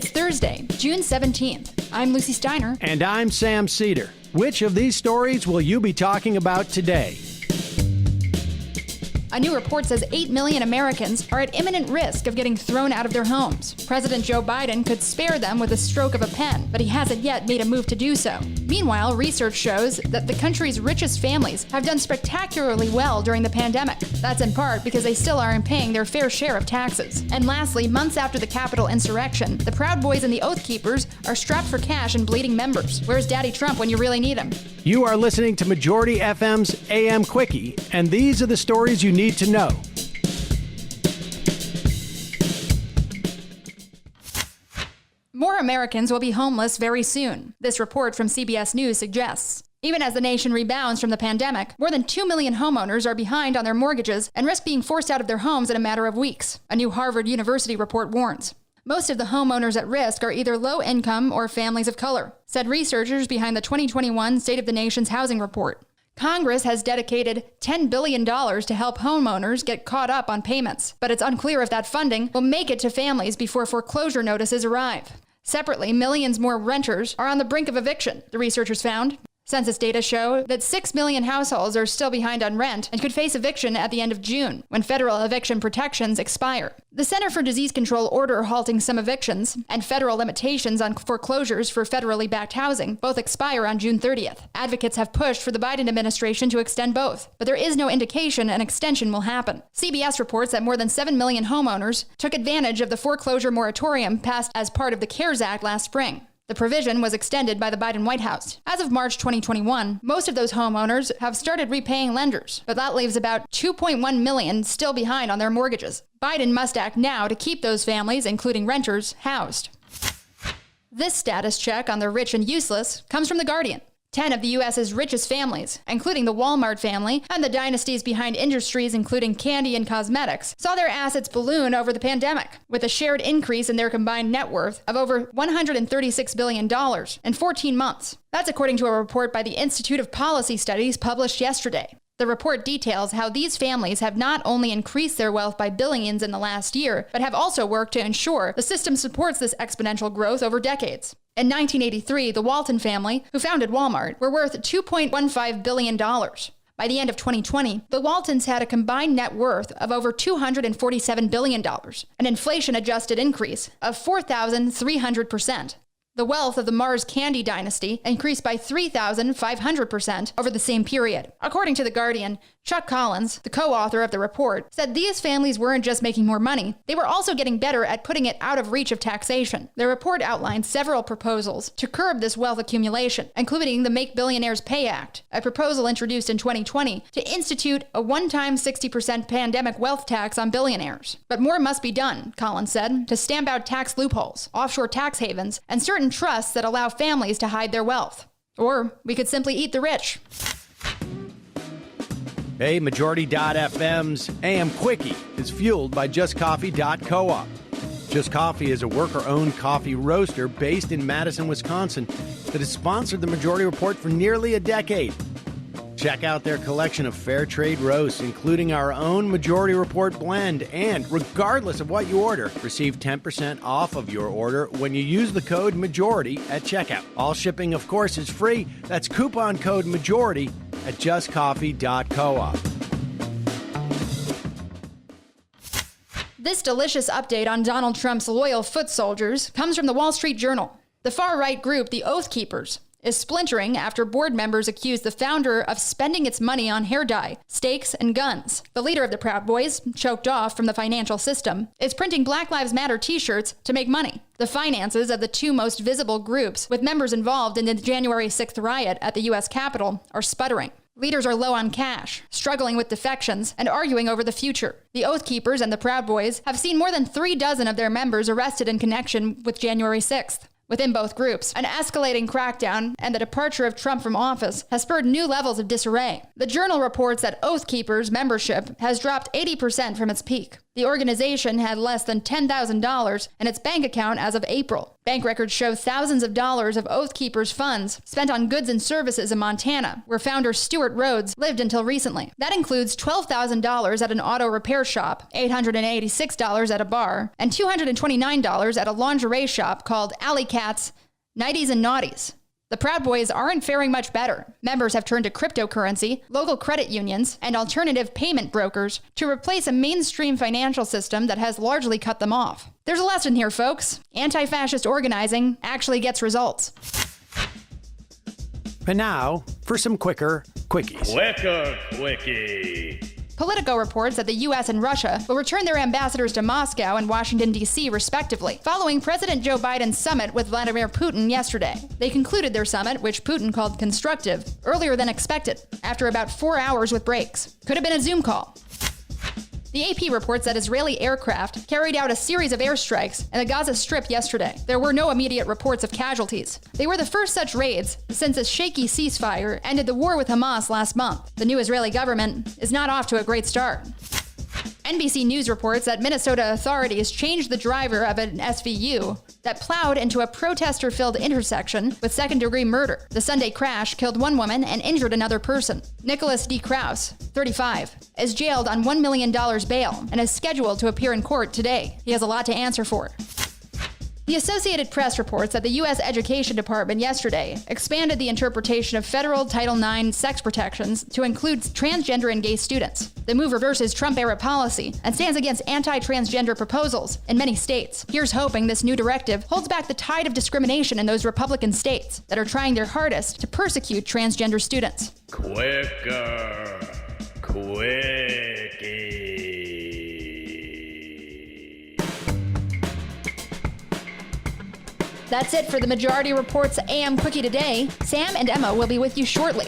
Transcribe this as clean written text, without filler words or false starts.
It's Thursday, June 17th. I'm Lucie Steiner. And I'm Sam Seder. Which of these stories will you be talking about today? A new report says 8 million Americans are at imminent risk of getting thrown out of their homes. President Joe Biden could spare them with a stroke of a pen, but he hasn't yet made a move to do so. Meanwhile, research shows that the country's richest families have done spectacularly well during the pandemic. That's in part because they still aren't paying their fair share of taxes. And lastly, months after the Capitol insurrection, the Proud Boys and the Oath Keepers are strapped for cash and bleeding members. Where's Daddy Trump when you really need him? You are listening to Majority FM's AM Quickie, and these are the stories you need to know. More Americans will be homeless very soon, this report from CBS News suggests. Even as the nation rebounds from the pandemic, more than 2 million homeowners are behind on their mortgages and risk being forced out of their homes in a matter of weeks, a new Harvard University report warns. Most of the homeowners at risk are either low income or families of color, said researchers behind the 2021 State of the Nation's Housing Report. Congress has dedicated $10 billion to help homeowners get caught up on payments, but it's unclear if that funding will make it to families before foreclosure notices arrive. Separately, millions more renters are on the brink of eviction, the researchers found. Census data show that 6 million households are still behind on rent and could face eviction at the end of June, when federal eviction protections expire. The Center for Disease Control order halting some evictions and federal limitations on foreclosures for federally backed housing both expire on June 30th. Advocates have pushed for the Biden administration to extend both, but there is no indication an extension will happen. CBS reports that more than 7 million homeowners took advantage of the foreclosure moratorium passed as part of the CARES Act last spring. The provision was extended by the Biden White House. As of March 2021, most of those homeowners have started repaying lenders, but that leaves about 2.1 million still behind on their mortgages. Biden must act now to keep those families, including renters, housed. This status check on the rich and useless comes from The Guardian. 10 of the U.S.'s richest families, including the Walmart family and the dynasties behind industries including candy and cosmetics, saw their assets balloon over the pandemic, with a shared increase in their combined net worth of over $136 billion in 14 months. That's according to a report by the Institute of Policy Studies published yesterday. The report details how these families have not only increased their wealth by billions in the last year, but have also worked to ensure the system supports this exponential growth over decades. In 1983, the Walton family, who founded Walmart, were worth $2.15 billion. By the end of 2020, the Waltons had a combined net worth of over $247 billion, an inflation-adjusted increase of 4,300%. The wealth of the Mars Candy dynasty increased by 3,500% over the same period. According to The Guardian, Chuck Collins, the co-author of the report, said these families weren't just making more money, they were also getting better at putting it out of reach of taxation. The report outlined several proposals to curb this wealth accumulation, including the Make Billionaires Pay Act, a proposal introduced in 2020 to institute a one-time 60% pandemic wealth tax on billionaires. But more must be done, Collins said, to stamp out tax loopholes, offshore tax havens, and certain trusts that allow families to hide their wealth. Or we could simply eat the rich. Hey, Majority.fm's AM Quickie is fueled by JustCoffee.coop. Just Coffee is a worker-owned coffee roaster based in Madison, Wisconsin that has sponsored the Majority Report for nearly a decade. Check out their collection of fair trade roasts, including our own Majority Report blend. And regardless of what you order, receive 10% off of your order when you use the code MAJORITY at checkout. All shipping, of course, is free. That's coupon code MAJORITY at justcoffee.coop. This delicious update on Donald Trump's loyal foot soldiers comes from the Wall Street Journal. The far-right group, the Oath Keepers, is splintering after board members accuse the founder of spending its money on hair dye, steaks, and guns. The leader of the Proud Boys, choked off from the financial system, is printing Black Lives Matter t-shirts to make money. The finances of the two most visible groups, with members involved in the January 6th riot at the U.S. Capitol, are sputtering. Leaders are low on cash, struggling with defections, and arguing over the future. The Oath Keepers and the Proud Boys have seen more than 36 of their members arrested in connection with January 6th. Within both groups, an escalating crackdown and the departure of Trump from office has spurred new levels of disarray. The Journal reports that Oath Keepers membership has dropped 80% from its peak. The The organization had less than $10,000 in its bank account as of April. Bank records show thousands of dollars of Oath Keepers' funds spent on goods and services in Montana, where founder Stuart Rhodes lived until recently. That includes $12,000 at an auto repair shop, $886 at a bar, and $229 at a lingerie shop called Alley Cats, Nighties and Naughties. The Proud Boys aren't faring much better. Members have turned to cryptocurrency, local credit unions, and alternative payment brokers to replace a mainstream financial system that has largely cut them off. There's a lesson here, folks. Anti-fascist organizing actually gets results. And now, for some quicker quickies. Quicker quickie. Politico reports that the U.S. and Russia will return their ambassadors to Moscow and Washington, D.C., respectively, following President Joe Biden's summit with Vladimir Putin yesterday. They concluded their summit, which Putin called constructive, earlier than expected, after about 4 hours with breaks. Could have been a Zoom call. The AP reports that Israeli aircraft carried out a series of airstrikes in the Gaza Strip yesterday. There were no immediate reports of casualties. They were the first such raids since a shaky ceasefire ended the war with Hamas last month. The new Israeli government is not off to a great start. NBC News reports that Minnesota authorities changed the driver of an SVU that plowed into a protester-filled intersection with second-degree murder. The Sunday crash killed one woman and injured another person. Nicholas D. Krause, 35, is jailed on $1 million bail and is scheduled to appear in court today. He has a lot to answer for. The Associated Press reports that the U.S. Education Department yesterday expanded the interpretation of federal Title IX sex protections to include transgender and gay students. The move reverses Trump-era policy and stands against anti-transgender proposals in many states. Here's hoping this new directive holds back the tide of discrimination in those Republican states that are trying their hardest to persecute transgender students. Quicker quickie. That's it for the Majority Report's AM Quickie today. Sam and Emma will be with you shortly.